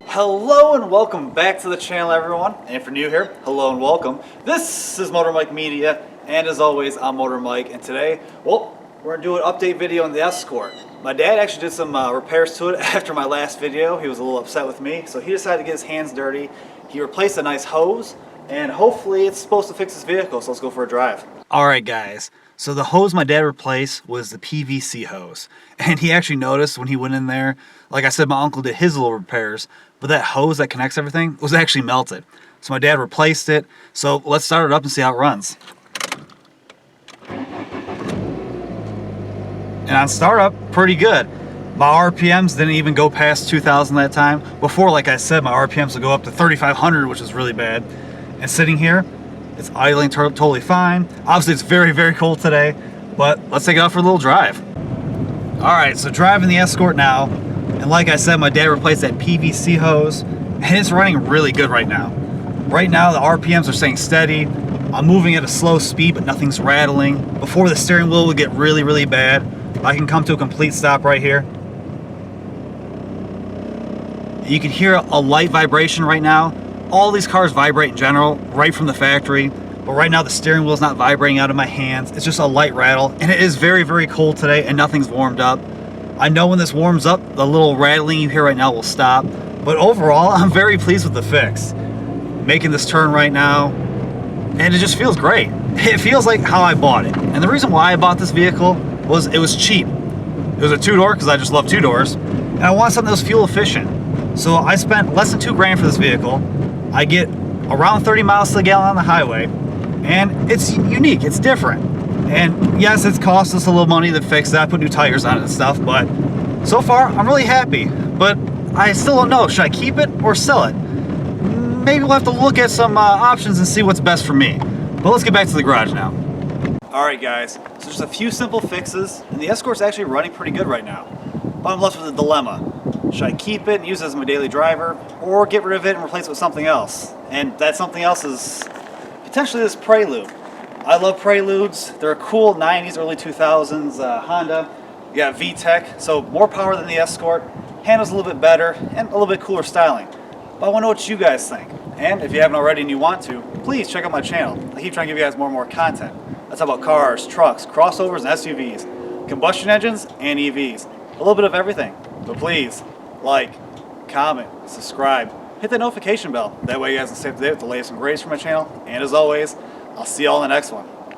Hello and welcome back to the channel, everyone. And if you're new here, hello and welcome. This is Motor Mike Media, and as always, I'm Motor Mike. And today, well, we're gonna do an update video on the Escort. My dad actually did some repairs to it after my last video. He was a little upset with me, so he decided to get his hands dirty. He replaced a nice hose, and hopefully it's supposed to fix his vehicle, so let's go for a drive. Alright guys, so the hose my dad replaced was the PVC hose. And he actually noticed when he went in there, like I said, my uncle did his little repairs, but that hose that connects everything was actually melted. So my dad replaced it, so let's start it up and see how it runs. And on startup, pretty good. My RPMs didn't even go past 2,000 that time. Before, like I said, my RPMs would go up to 3,500, which is really bad. And sitting here, it's idling totally fine. Obviously, it's very, very cold today, but let's take it out for a little drive. All right, so driving the Escort now. And like I said, my dad replaced that PVC hose, and it's running really good right now. Right now, the RPMs are staying steady. I'm moving at a slow speed, but nothing's rattling. Before, the steering wheel would get really, really bad. I can come to a complete stop right here. You can hear a light vibration right now. All these cars vibrate in general, right from the factory. But right now, the steering wheel's not vibrating out of my hands. It's just a light rattle, and it is very, very cold today, and nothing's warmed up. I know when this warms up, the little rattling you hear right now will stop. But overall, I'm very pleased with the fix. Making this turn right now, and it just feels great. It feels like how I bought it. And the reason why I bought this vehicle was it was cheap. It was a two-door because I just love two doors. And I wanted something that was fuel efficient. So I spent less than $2,000 for this vehicle. I get around 30 miles to the gallon on the highway. And it's unique, it's different. And yes, it's cost us a little money to fix that, put new tires on it and stuff, but so far, I'm really happy. But I still don't know, should I keep it or sell it? Maybe we'll have to look at some options and see what's best for me. But let's get back to the garage now. Alright guys, so just a few simple fixes, and the Escort's actually running pretty good right now. But I'm left with a dilemma. Should I keep it and use it as my daily driver, or get rid of it and replace it with something else? And that something else is potentially this Prelude. I love Preludes. They're a cool 90s, early 2000s Honda. You got VTEC, so more power than the Escort. Handles a little bit better and a little bit cooler styling. But I want to know what you guys think. And if you haven't already and you want to, please check out my channel. I keep trying to give you guys more and more content. I talk about cars, trucks, crossovers, and SUVs, combustion engines, and EVs. A little bit of everything. But please, like, comment, subscribe, hit the notification bell. That way you guys can stay up to date with the latest and greatest from my channel. And as always, I'll see you all in the next one.